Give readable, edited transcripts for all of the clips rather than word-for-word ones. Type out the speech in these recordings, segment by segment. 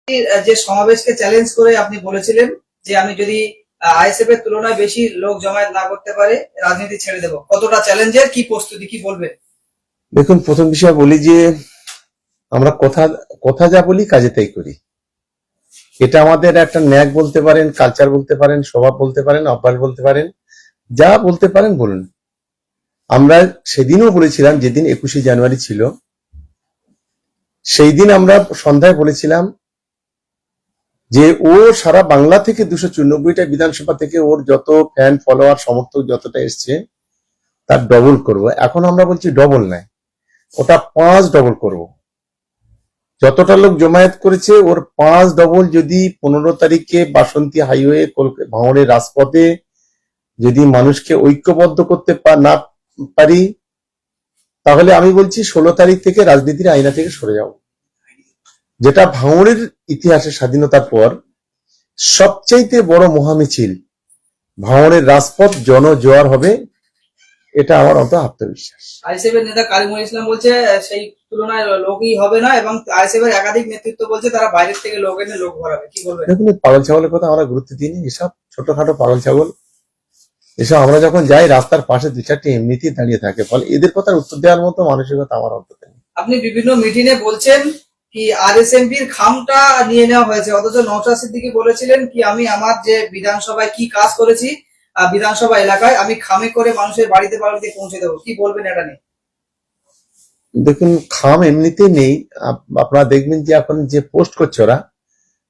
যে সমাবেশকে চ্যালেঞ্জ করে আপনি বলেছিলেন যে আমি যদি আইএসএফ এর তুলনায় বেশি লোক জমায়েত না করতে পারে রাজনীতি ছেড়ে দেব, কতটা চ্যালেঞ্জের কি প্রস্তুতি কি বলবে? দেখুন, প্রথম বিষয় বলি যে আমরা কথা কথা যা বলি কাজে তাই করি। এটা আমাদের একটা ন্যাক বলতে পারেন, কালচার বলতে পারেন, স্বভাব বলতে পারেন, অভ্যাস বলতে পারেন, যা বলতে পারেন বলুন। আমরা সেদিনও বলেছিলাম, যেদিন 21শে জানুয়ারি ছিল সেই দিন আমরা সন্ধ্যায় বলেছিলাম যে ও সারা বাংলা থেকে 294টা বিধানসভা থেকে ওর যত ফ্যান ফলোয়ার সমর্থক যতটা এসছে তার ডবল করব। এখন আমরা বলছি ডবল নাই, ওটা 5 ডবল করব। যতটা লোক জমায়েত করেছে ওর 5 ডবল যদি 15 তারিখে বাসন্তী হাইওয়ে ভাঙড়ের রাজপথে যদি মানুষকে ঐক্যবদ্ধ করতে না পারি, তাহলে আমি বলছি 16 তারিখ থেকে রাজনীতির আয়না থেকে সরে যাও। যেটা ভাঙড়ের ইতিহাসে স্বাধীনতার পর সবচাইতে বড় মহামিছিল, ভাঙড়ের রাজপথ জনজোয়ার হবে, এটা আমার অন্তত আত্মবিশ্বাস। আইএসএফ এর নেতা কালিমুল ইসলাম বলছে সেই তুলনায় লোকই হবে না, এবং আইএসএফ এর একাধিক নেতৃত্ব বলছে তারা বাইরে থেকে লোক এনে লোক ভরাবে, কি বলবেন? দেখুন, পাগল ছাগলের কথা আমরা গুরুত্ব দিইনি, এসব ছোটখাটো পাগল ছাগল। এসব আমরা যখন যাই রাস্তার পাশে 2-4টি এমনিতেই দাঁড়িয়ে থাকে, ফলে এদের কথার উত্তর দেওয়ার মতো মানসিকতা আমার অন্তত নেই। আপনি বিভিন্ন মিটিং এ বলছেন কি আরএসএমপির খামটা নিয়ে নেওয়া হয়েছে, অথচ নওশাদ সিদ্দিকী বলেছিলেন কি আমি আমার যে বিধানসভায় কি কাজ করেছি বিধানসভা এলাকায় আমি খামে করে মানুষের বাড়িতে বাড়িতে পৌঁছে দেবো, কি বলবেন এটা নিয়ে? দেখুন, খাম এমনিতেই নেই। আপনারা দেখবেন যে এখন যে পোস্ট করছে ওরা,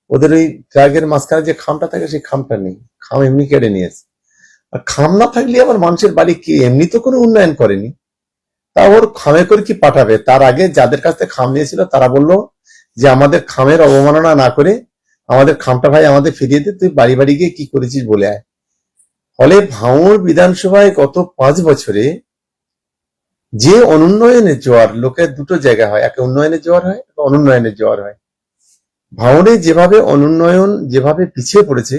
ওদের ওই ফ্ল্যাগের মাঝখানে যে খামটা থাকে সেই খামটা নেই, খাম এমনি কেড়ে নিয়েছে। আর খাম না থাকলে আবার মানুষের বাড়ি কি এমনি তো কোনো উন্নয়ন করেনি, তা ওর খামে করে কি পাঠাবে? তার আগে যাদের কাছ থেকে খাম নিয়েছিল তারা বললো যে আমাদের খামের অবমাননা না করে আমাদের খামটা ভাই আমাদের ফিরিয়ে দে, তুই বাড়ি বাড়ি গিয়ে কি করেছিস বলে আয়। ফলে ভাঙড় বিধানসভায় গত 5 বছরে যে অনুন্নয়নের জোয়ার, লোকের দুটো জায়গা হয়, একে উন্নয়নের জোয়ার হয়, অনুন্নয়নের জোয়ার হয়। ভাঙড়ে যেভাবে অনুন্নয়ন যেভাবে পিছিয়ে পড়েছে,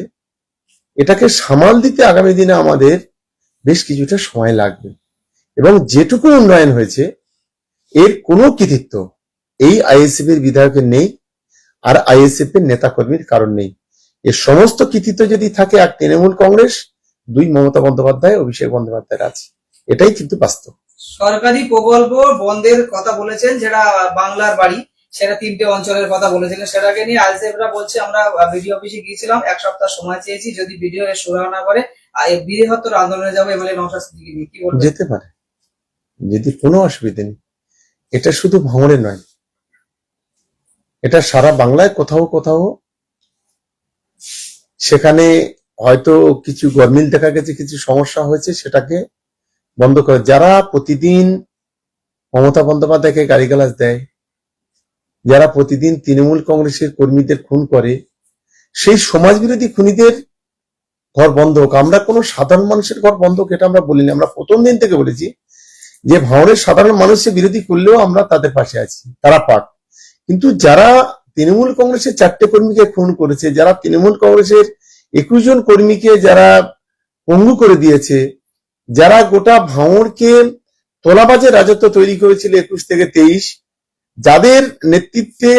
এটাকে সামাল দিতে আগামী দিনে আমাদের বেশ কিছুটা সময় লাগবে। এবং যেটুকু উন্নয়ন হয়েছে এর কোনো কৃতিত্ব এই আইএসএফ এর বিধায়কের নেই, আর আইএসএফ এর নেতাকর্মীর কারণ নেই। এর সমস্ত কৃতিত্ব যদি থাকে এক তৃণমূল কংগ্রেস, 2 মমতা বন্দ্যোপাধ্যায়, অভিষেক বন্দ্যোপাধ্যায়ের আছে। এটাই কিন্তু বাস্তব। সরকারি প্রকল্প বন্ধের কথা বলেছেন, যেটা বাংলার বাড়ি, সেটা 3টে অঞ্চলের কথা বলেছিলেন, সেটাকে নিয়ে আইএসএফরা বলছে আমরা বিডিও অফিসে গিয়েছিলাম, 1 সপ্তাহ সময় চেয়েছি, যদি বিডিও এর সুরাহা না করে বৃহত্তর আন্দোলনে যাবো বলে নওশাদ সিদ্দিকী নিয়ে কি বলবেন? যেতে পারে, যদি কোনো অসুবিধা নেই। এটা শুধু ভাঙড়ে নয়, এটা সারা বাংলায় কোথাও কোথাও সেখানে হয়তো কিছু গরমিল দেখা গেছে, কিছু সমস্যা হয়েছে, সেটাকে বন্ধ করে। যারা প্রতিদিন মমতা বন্দ্যোপাধ্যায়কে গালিগালাজ দেয়, যারা প্রতিদিন তৃণমূল কংগ্রেসের কর্মীদের খুন করে, সেই সমাজবিরোধী খুনিদের ঘর বন্ধ হোক। আমরা কোনো সাধারণ মানুষের ঘর বন্ধ হোক এটা আমরা বলিনি। আমরা প্রথম দিন থেকে বলেছি যে ভাঙড়ের সাধারণ মানুষের বিরোধী করলেও আমরা তাদের পাশে আছি, তারা পাক। কিন্তু যারা তৃণমূল কংগ্রেসের 4টে কর্মীকে খুন করেছে, যারা তৃণমূল কংগ্রেসের 21 জন কর্মীকে যারা পঙ্গু করে দিয়েছে, যারা গোটা ভাঙড়কে তোলাবাজের রাজত্ব তৈরি করেছিল 21 থেকে 23, যাদের নেতৃত্বে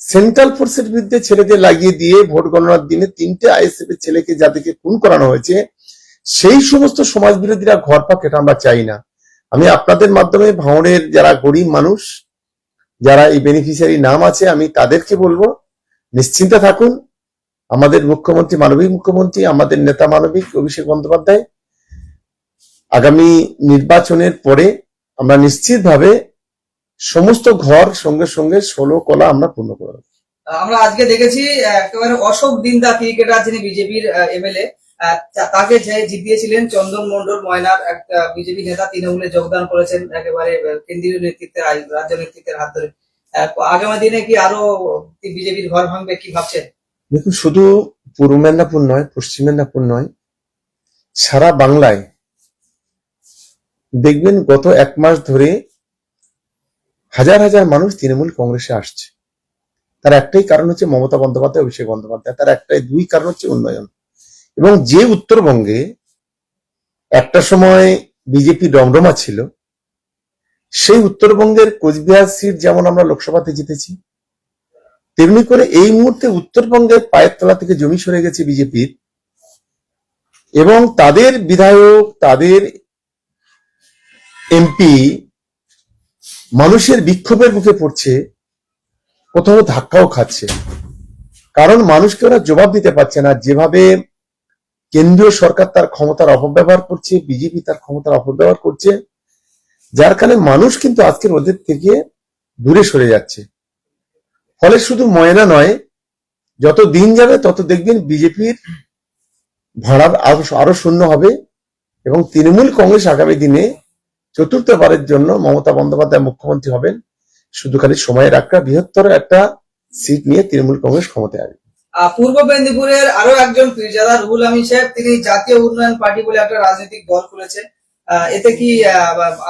সেন্ট্রাল ফোর্সের বিরুদ্ধে ছেলেদের লাগিয়ে দিয়ে ভোট গণনার দিনে 3টে আইএসএফ এর ছেলেকে যাদেরকে খুন করানো হয়েছে, সেই সমস্ত সমাজ বিরোধীরা ঘর পাক, এটা আমরা চাই না। আমি আপনাদের মাধ্যমে ভাঙড়ের যারা গরিব মানুষ, যারা এই বেনিফিশিয়ারি নাম আছে, আমি তাদেরকে বলবো নিশ্চিন্তে থাকুন। আমাদের মুখ্যমন্ত্রী, মানবিক মুখ্যমন্ত্রী, আমাদের নেতা মানবিক অভিষেক বন্দ্যোপাধ্যায়, আগামী নির্বাচনের পরে আমরা নিশ্চিতভাবে সমস্ত ঘর সঙ্গে সঙ্গে 16 কলা আমরা পূর্ণ করব। আমরা আজকে দেখেছি একেবারে অশোক দিন্দা ক্রিকেটার, যিনি বিজেপির এমএলএ, তাকে জিতিয়েছিলেন চন্দন মন্ডল ময়নার, একটা বিজেপি নেতা, তৃণমূলে যোগদান করেছেন একেবারে কেন্দ্রীয় নেতৃত্বের, রাজ্য নেতৃত্বের হাত ধরে। আগামী দিনে কি আরো বিজেপির ঘর ভাঙবে, কি ভাবছেন? দেখুন, শুধু পূর্ব মেদিনীপুর নয়, পশ্চিম মেদিনীপুর নয়, সারা বাংলায় দেখবেন গত 1 মাস ধরে হাজার হাজার মানুষ তৃণমূল কংগ্রেসে আসছে। তার একটাই কারণ হচ্ছে মমতা বন্দ্যোপাধ্যায়, অভিষেক বন্দ্যোপাধ্যায়। তার একটাই 2 কারণ হচ্ছে উন্নয়ন। এবং যে উত্তরবঙ্গে একটা সময় বিজেপি রমরমা ছিল, সেই উত্তরবঙ্গের কোচবিহার সিট যেমন আমরা লোকসভাতে জিতেছি, তেমনি করে এই মুহূর্তে উত্তরবঙ্গের পায়ের তলা থেকে জমি সরে গেছে বিজেপির, এবং তাদের বিধায়ক, তাদের এমপি মানুষের বিক্ষোভের মুখে পড়ছে, কোথাও ধাক্কাও খাচ্ছে। কারণ মানুষকে ওরা জবাব দিতে পারছে না। যেভাবে কেন্দ্রীয় সরকার তার ক্ষমতার অপব্যবহার করছে, বিজেপি তার ক্ষমতার অপব্যবহার করছে, যার কারণে মানুষ কিন্তু আজকের ওদের থেকে দূরে সরে যাচ্ছে। ফলে শুধু ময়না নয়, যত দিন যাবে তত দেখবেন বিজেপির ভাড়া আরো শূন্য হবে, এবং তৃণমূল কংগ্রেস আগামী দিনে চতুর্থবারের জন্য মমতা বন্দ্যোপাধ্যায় মুখ্যমন্ত্রী হবেন। শুধু খালি সময়ের একটা বৃহত্তর একটা সিট নিয়ে তৃণমূল কংগ্রেস ক্ষমতায় আসবে। পূর্ব মেদিনীপুরের আরো একজন পীরজাদা রুহুল আমিন সাহেব, তিনি জাতীয় উন্নয়ন পার্টি বলে একটা রাজনৈতিক দল খুলেছেন। এতে কি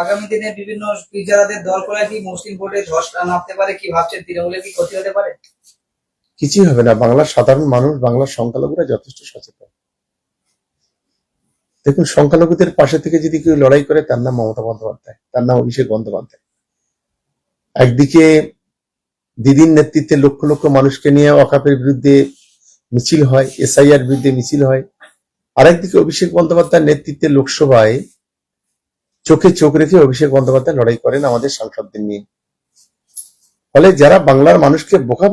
আগামী দিনে বিভিন্ন পীরজাদাদের দল খোলা কি মুসলিম ভোটে ধস নামতে পারে? কি ভাবছেন, তৃণমূলের কি ক্ষতি হতে পারে? কিছুই হবে না। বাংলার সাধারণ মানুষ, বাংলার সংখ্যালঘুরা যথেষ্ট সচেতন। দেখুন, সংখ্যালঘুদের পাশে থেকে যদি কেউ লড়াই করে, তার নাম মমতা বন্দ্যোপাধ্যায়, তার নাম অভিষেক বন্দ্যোপাধ্যায়। একদিকে দিদির নেতৃত্বে লক্ষ লক্ষ মানুষকে নিয়ে ওয়াকাফের বিরুদ্ধে মিছিল হয়, এসআইআর বিরুদ্ধে মিছিল হয়। আরেকদিকে অভিষেক বন্দ্যোপাধ্যায়ের নেতৃত্বে লোকসভায় চোখে চোখ রেখে অভিষেক বন্দ্যোপাধ্যায় লড়াই করেন আমাদের সাংসদদের নিয়ে। ফলে যারা বাংলার মানুষকে বোকা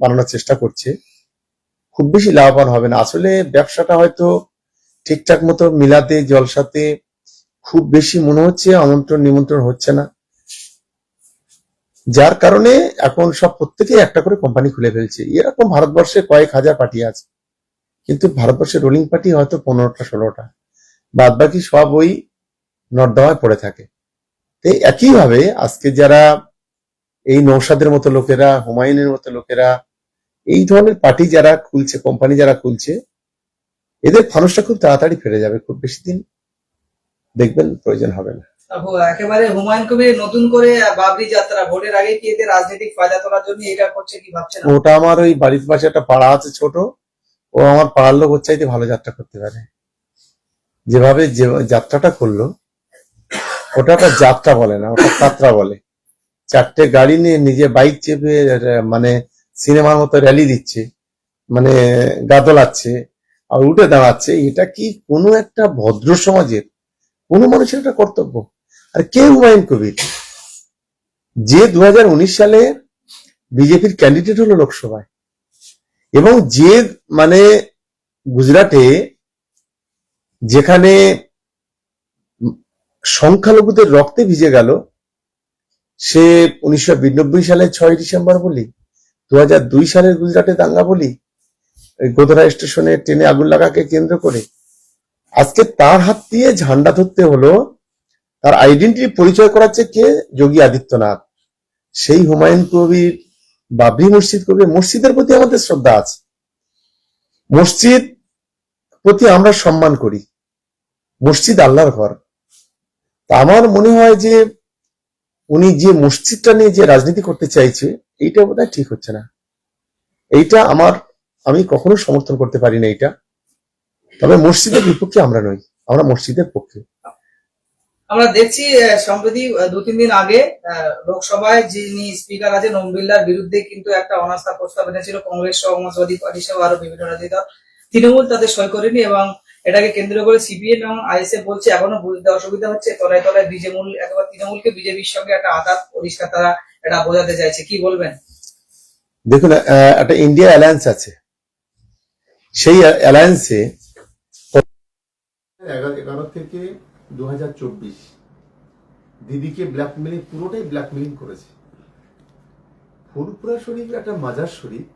বানানোর চেষ্টা করছে, খুব বেশি লাভবান হবে না। আসলে ব্যবসাটা হয়তো ঠিকঠাক মতো মিলাতে, জলসাতে খুব বেশি মনে হচ্ছে আমন্ত্রণ নিমন্ত্রণ হচ্ছে না, যার কারণে এখন সব প্রত্যেকে একটা করে কোম্পানি খুলে ফেলছে। এরকম ভারতবর্ষে কয়েক হাজার পার্টি আছে, কিন্তু ভারতবর্ষের রোলিং পার্টি হয়তো 15টা 16টা, বাদ বাকি সব ওই নর্দমায় পড়ে থাকে। তো একইভাবে আজকে যারা এই নৌসাদের মতো লোকেরা, হুমায়ুনের মতো লোকেরা এই ধরনের পার্টি যারা খুলছে, কোম্পানি যারা খুলছে, এদের ফানুসটা খুব তাড়াতাড়ি ফেরে যাবে। খুব বেশি দিন দেখবেন প্রয়োজন হবে না। একেবারে হুমায়ুন কবির নতুন করে বাবরি যাত্রা, ভোটের আগে কি এতে রাজনৈতিক ফায়দা তোলার জন্য এটা করছে, কি ভাবছেন? ওটা আমার ওই বাড়ির পাশে একটা পাড়া আছে ছোট, ও আমার পাড়ার লোক ওর চাইতে ভালো যাত্রা করতে পারে। যেভাবে যে যাত্রাটা করলো, ওটা একটা যাত্রা বলে না, ওটা যাত্রা বলে। 4টে গাড়ি নিয়ে নিজে বাইক চেপে মানে সিনেমার মতো র্যালি দিচ্ছে, মানে গা দোলাচ্ছে আর উঠে দাঁড়াচ্ছে। এটা কি কোনো একটা ভদ্র সমাজের কোনো মানুষের একটা কর্তব্য? আর কে হুমায়ুন কবির, যে 2019 সালে বিজেপির ক্যান্ডিডেট হলো লোকসভায়, এবং যে মানে গুজরাটে যেখানে সংখ্যালঘুদের রক্তে ভিজে গেল, সে 1992 সালের 6 ডিসেম্বর বলি, 2002 সালের গুজরাটে দাঙ্গা বলি, গোধরা স্টেশনে ট্রেনে আগুন লাগাকে কেন্দ্র করে, আজকে তার হাত দিয়ে ঝান্ডা ধরতে হলো। তার আইডেন্টিটি পরিচয় করাচ্ছে কে? যোগী আদিত্যনাথ। সেই হুমায়ুন কবির বাবরি মসজিদ করবে। মসজিদের প্রতি আমাদের শ্রদ্ধা আছে, মসজিদ প্রতি আমরা সম্মান করি, মসজিদ আল্লাহর ঘর। তা আমার মনে হয় যে উনি যে মসজিদটা নিয়ে যে রাজনীতি করতে চাইছে, এইটা বোধহয় ঠিক হচ্ছে না। এইটা আমি কখনো সমর্থন করতে পারি না এইটা। তবে মসজিদের বিপক্ষে আমরা নই, আমরা মসজিদের পক্ষে। আমরা দেখছি সম্প্রতি 2-3 দিন আগে লোকসভায় যিনি স্পিকার আছেন ওম বিড়লার বিরুদ্ধে কিন্তু একটা অনাস্থা প্রস্তাব এনেছিল কংগ্রেস সহ সমাজবাদী পার্টি সহ আরো বিভিন্ন রাজনৈতিক দল। তৃণমূল তাদের সই করেনি, এবং এটাকে কেন্দ্র করে সিপিএম এবং আইএসএফ বলছে এখনো বুঝতে অসুবিধা হচ্ছে। তলায় তলায় একেবারে তৃণমূলকে বিজেপির সঙ্গে একটা আঘাত পরিষ্কার তারা এটা বোঝাতে চাইছে, কি বলবেন? দেখুন, একটা ইন্ডিয়া অ্যালায়েন্স আছে, সেই অ্যালায়েন্সে 11 থেকে 2024 দিদিকে ব্ল্যাকমেলিং, পুরোটাই ব্ল্যাকমেলিং করেছে। ফুরপুরা শরীফ একটা মাজার শরীফ,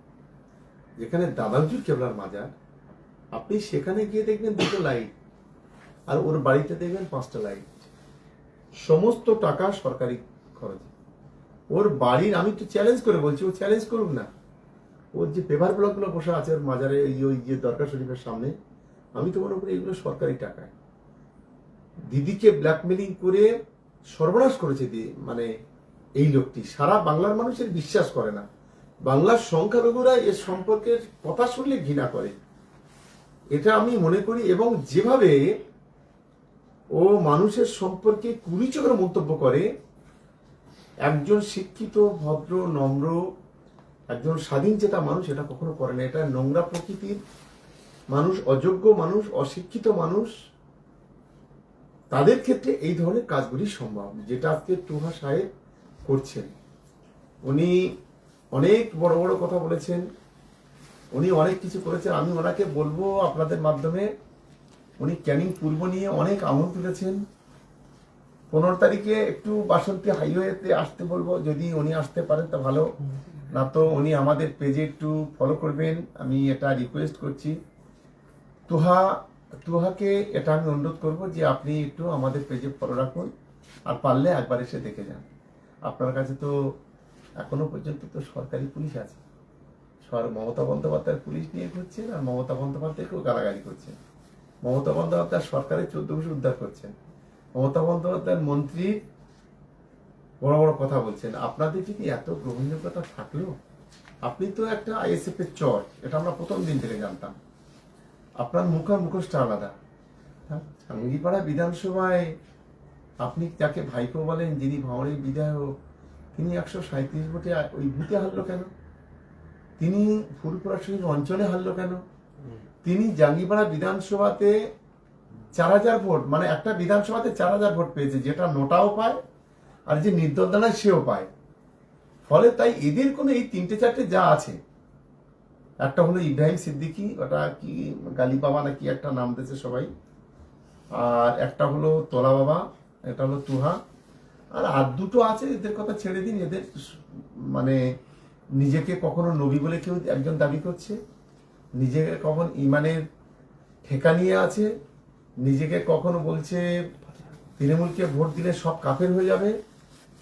যেখানে দাদাজুর কেবলার মাজার, আপনি সেখানে গিয়ে দেখবেন 2টো লাইট, আর ওর বাড়িতে দেখবেন 5টা লাইট। সমস্ত টাকা সরকারি খরচ। ওর বাড়ির, আমি তো চ্যালেঞ্জ করে বলছি, ও চ্যালেঞ্জ করুক না। ওর যে পেপার ব্লক গুলো বসে আছে ওর মাজারে, ওই যে দরগা শরীফের সামনে, আমি তো মনে করি এগুলো সরকারি টাকায়। দিদিকে ব্ল্যাকমেলিং করে সর্বনাশ করেছে মানে এই লোকটি। সারা বাংলার মানুষের বিশ্বাস করে না, বাংলার সংখ্যালঘুরা এর সম্পর্কে কথা শুনলে ঘৃণা করে, এটা আমি মনে করি। এবং যেভাবে ও মানুষের সম্পর্কে কুরুচিকর মন্তব্য করে, একজন শিক্ষিত, ভদ্র, নম্র, একজন স্বাধীন চেতা মানুষ এটা কখনো করে না। এটা নোংরা প্রকৃতির মানুষ, অযোগ্য মানুষ, অশিক্ষিত মানুষ, তাদের ক্ষেত্রে এই ধরনের কাজগুলি সম্ভব, যেটা আজকে তুহা সাহেব করছেন। উনি অনেক বড় বড় কথা বলেছেন, উনি অনেক কিছু করেছেন। আমি ওনাকে বলবো আপনাদের মাধ্যমে, উনি ক্যানিং পূর্ব নিয়ে অনেক আঙুল তুলেছেন। 15 তারিখে একটু বাসন্তী হাইওয়েতে আসতে বলবো, যদি উনি আসতে পারেন তা ভালো, না তো উনি আমাদের পেজে একটু ফলো করবেন, আমি এটা রিকোয়েস্ট করছি। তুহাকে এটা আমি অনুরোধ করব যে আপনি একটু আমাদের পেজে ফলো রাখুন, আর পারলে একবার এসে দেখে যান। আপনার কাছে তো এখনো পর্যন্ত তো সরকারি পুলিশ আছে, মমতা বন্দ্যোপাধ্যায়ের পুলিশ নিয়ে ঘুরছেন, আর মমতা বন্দ্যোপাধ্যায়কেও গালাগালি করছেন। মমতা বন্দ্যোপাধ্যায় সরকারের 14 বছর উদ্ধার করছেন, মমতা বন্দ্যোপাধ্যায়ের মন্ত্রী বড় বড় কথা বলছেন। আপনাদের যদি এত গ্রহণযোগ্যতা থাকলো, আপনি তো একটা আইএসএফ এর চর, এটা আমরা প্রথম দিন থেকে জানতাম। আপনার মুখোশটা আলাদা। টাঙ্গিপাড়া বিধানসভায় আপনি যাকে ভাইপো বলেন, যিনি ভাঙড়ের বিধায়ক, তিনি 137 ভোটে ওই বুথে হারলো কেন? তিনি ফুলপুরা শহীদ অঞ্চলে হারলো কেন? তিনি জাঙ্গিপাড়া বিধানসভাতে 4000 ভোট, মানে একটা বিধানসভাতে 4000 ভোট পেয়েছে, যেটা নোটাও পায় আর যে নির্দল দাঁড়ায় সেও পায়। ফলে তাই এদের কোনো এই 3-4টে যা আছে, একটা হলো ইব্রাহিম সিদ্দিকী, ওটা কি গালি বাবা না কি একটা নাম দিয়েছে সবাই, আর একটা হলো তোলা বাবা, এটা হলো তুহা, আর দুটো আছে, এদের কথা ছেড়ে দিন। এদের মানে নিজেকে কখনো নবী বলে কেউ একজন দাবি করছে, নিজেকে কখন ইমানের ঠেকা নিয়ে আছে, নিজেকে কখনো বলছে তৃণমূলকে ভোট দিলে সব কাফের হয়ে যাবে,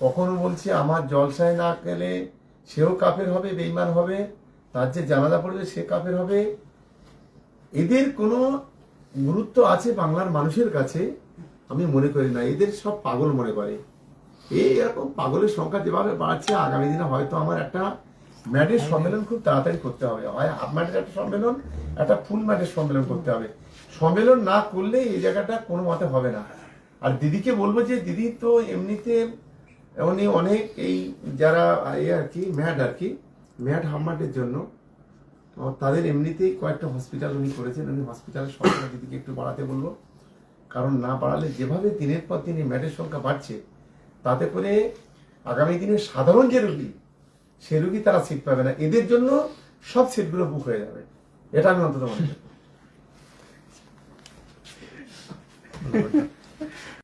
কখনো বলছে আমার জলসায় না গেলে সেও কাফের হবে, বেঈমান হবে, তার যে জানাজা পড়বে সে কাফের হবে। এদের কোনো গুরুত্ব আছে বাংলার মানুষের কাছে আমি মনে করি না। এদের সব পাগল মনে করে। এই এরকম পাগলের সংখ্যা যেভাবে বাড়ছে, আগামী দিনে হয়তো আমার একটা ম্যাটের সম্মেলন খুব তাড়াতাড়ি করতে হবে, হয় হাফ ম্যাটের একটা সম্মেলন, একটা ফুল ম্যাটের সম্মেলন করতে হবে। সম্মেলন না করলে এই জায়গাটা কোনো মতে হবে না। আর দিদিকে বলবো যে দিদি তো এমনিতে উনি অনেক এই যারা আর কি ম্যাড হামমাটের জন্য তাদের এমনিতেই কয়েকটা হসপিটাল উনি করেছেন। উনি হসপিটালের সংখ্যা দিদিকে একটু বাড়াতে বলবো, কারণ না বাড়ালে যেভাবে দিনের পর দিন ম্যাটের সংখ্যা বাড়ছে, তাতে করে আগামী দিনে সাধারণ যে রোগী, সে রোগী তারা সিট পাবে না। এদের জন্য সব সিটগুলো বুক হয়ে যাবে, এটা আমি অন্তত মনে করি।